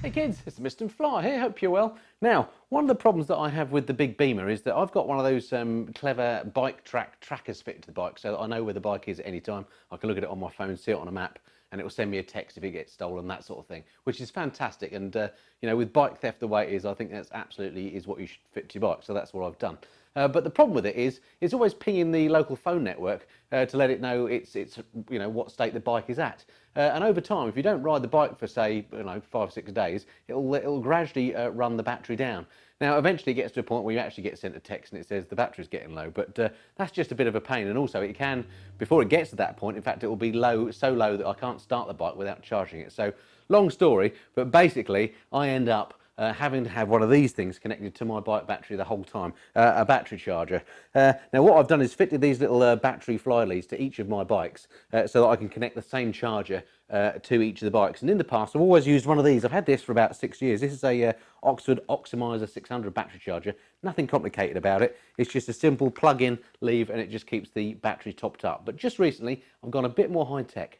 Hey kids, it's Mr. Fly here, hope you're well. Now, one of the problems that I have with the big Beamer is that I've got one of those clever bike trackers fitted to the bike so that I know where the bike is at any time. I can look at it on my phone, see it on a map, and it will send me a text if it gets stolen, that sort of thing, which is fantastic. And you know, with bike theft the way it is, I think that's absolutely is what you should fit to your bike, so that's what I've done. But the problem with it is it's always pinging the local phone network to let it know it's you know what state the bike is at. And over time, if you don't ride the bike for say 5 or 6 days, it'll gradually run the battery down. Now eventually it gets to a point where you actually get sent a text and it says the battery's getting low, but that's just a bit of a pain. And also it can, before it gets to that point, in fact it will be low, so low that I can't start the bike without charging it. So long story, but basically I end up having to have one of these things connected to my bike battery the whole time, a battery charger. Now what I've done is fitted these little battery fly leads to each of my bikes so that I can connect the same charger to each of the bikes. And in the past I've always used one of these. I've had this for about 6 years. This is a Oxford Oximiser 600 battery charger. Nothing complicated about it. It's just a simple plug-in, leave, and it just keeps the battery topped up. But just recently I've gone a bit more high-tech.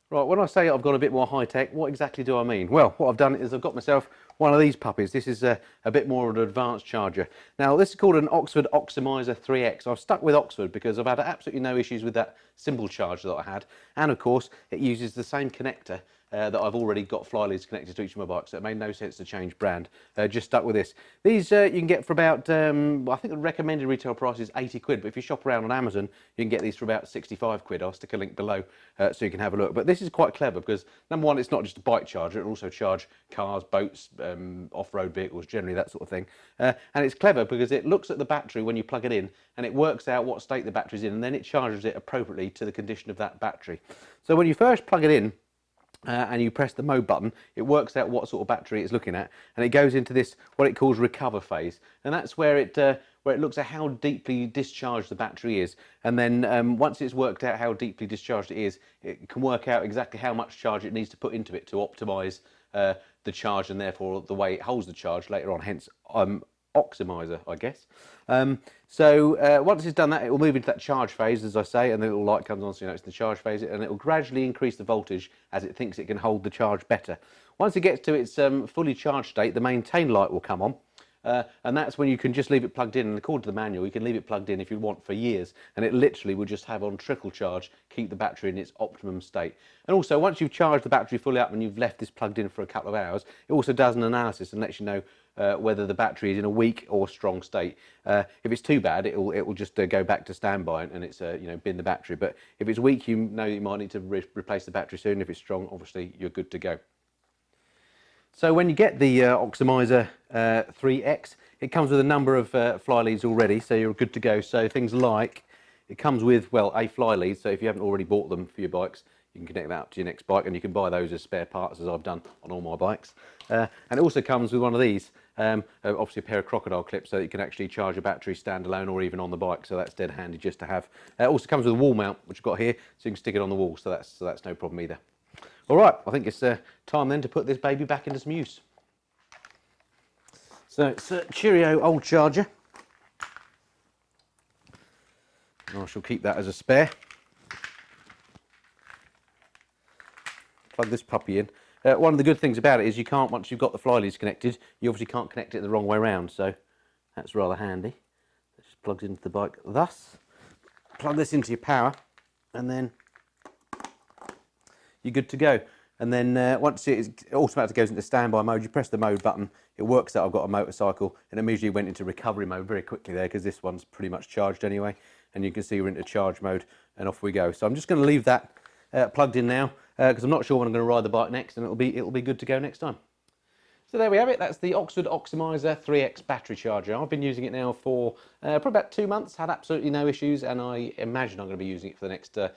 Right, when I say I've got a bit more high-tech, what exactly do I mean? Well, what I've done is I've got myself one of these puppies. This is a bit more of an advanced charger. Now, this is called an Oxford Oximiser 3X. I've stuck with Oxford because I've had absolutely no issues with that simple charger that I had. And of course, it uses the same connector that I've already got fly leads connected to each of my bikes, so it made no sense to change brand. Just stuck with this. These you can get for about, I think the recommended retail price is 80 quid, but if you shop around on Amazon, you can get these for about 65 quid. I'll stick a link below so you can have a look. But this is quite clever because, number one, it's not just a bike charger, it'll also charge cars, boats, off-road vehicles, generally that sort of thing. And it's clever because it looks at the battery when you plug it in, and it works out what state the battery's in, and then it charges it appropriately to the condition of that battery. So when you first plug it in, and you press the mode button, it works out what sort of battery it's looking at, and it goes into this what it calls recover phase, and that's where it looks at how deeply discharged the battery is, and then once it's worked out how deeply discharged it is, it can work out exactly how much charge it needs to put into it to optimize the charge and therefore the way it holds the charge later on, hence Oximiser, I guess. So once it's done that, it will move into that charge phase, as I say, and the little light comes on so you know it's the charge phase, and it will gradually increase the voltage as it thinks it can hold the charge better. Once it gets to its fully charged state, the maintain light will come on. And that's when you can just leave it plugged in, and according to the manual you can leave it plugged in if you want for years, and it literally will just have on trickle charge, keep the battery in its optimum state. And also once you've charged the battery fully up and you've left this plugged in for a couple of hours, it also does an analysis and lets you know whether the battery is in a weak or strong state. If it's too bad, it will just go back to standby and it's bin the battery. But if it's weak, you know you might need to replace the battery soon. If it's strong, obviously you're good to go. So when you get the Oximiser 3X, it comes with a number of fly leads already, so you're good to go. So things like, it comes with, well, a fly lead, so if you haven't already bought them for your bikes, you can connect that up to your next bike, and you can buy those as spare parts, as I've done on all my bikes. And it also comes with one of these, obviously a pair of crocodile clips, so that you can actually charge a battery standalone or even on the bike, so that's dead handy just to have. It also comes with a wall mount, which I've got here, so you can stick it on the wall, so that's no problem either. All right, I think it's time then to put this baby back into some use. So it's a cheerio old charger. I shall keep that as a spare. Plug this puppy in. One of the good things about it is you can't, once you've got the fly leads connected, you obviously can't connect it the wrong way around, so that's rather handy. It just plugs into the bike thus. Plug this into your power, and then you're good to go. And then once it automatically goes into standby mode, you press the mode button, it works out I've got a motorcycle, and immediately went into recovery mode very quickly there, because this one's pretty much charged anyway, and you can see we're into charge mode, and off we go. So I'm just going to leave that plugged in now, because I'm not sure when I'm going to ride the bike next, and it'll be good to go next time. So there we have it. That's the Oxford Oximiser 3X battery charger. I've been using it now for probably about 2 months, had absolutely no issues, and I imagine I'm going to be using it for the next 4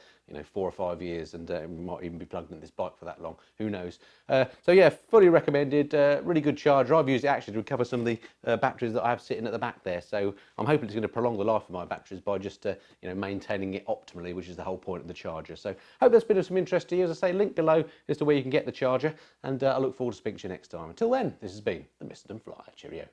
or 5 years, and we might even be plugged into this bike for that long, who knows. So yeah, fully recommended, really good charger. I've used it actually to recover some of the batteries that I have sitting at the back there, so I'm hoping it's going to prolong the life of my batteries by just maintaining it optimally, which is the whole point of the charger. So hope that's been of some interest to you. As I say, link below as to where you can get the charger, and I look forward to speaking to you next time. Until then, this has been the Mr. Fly. Cheerio.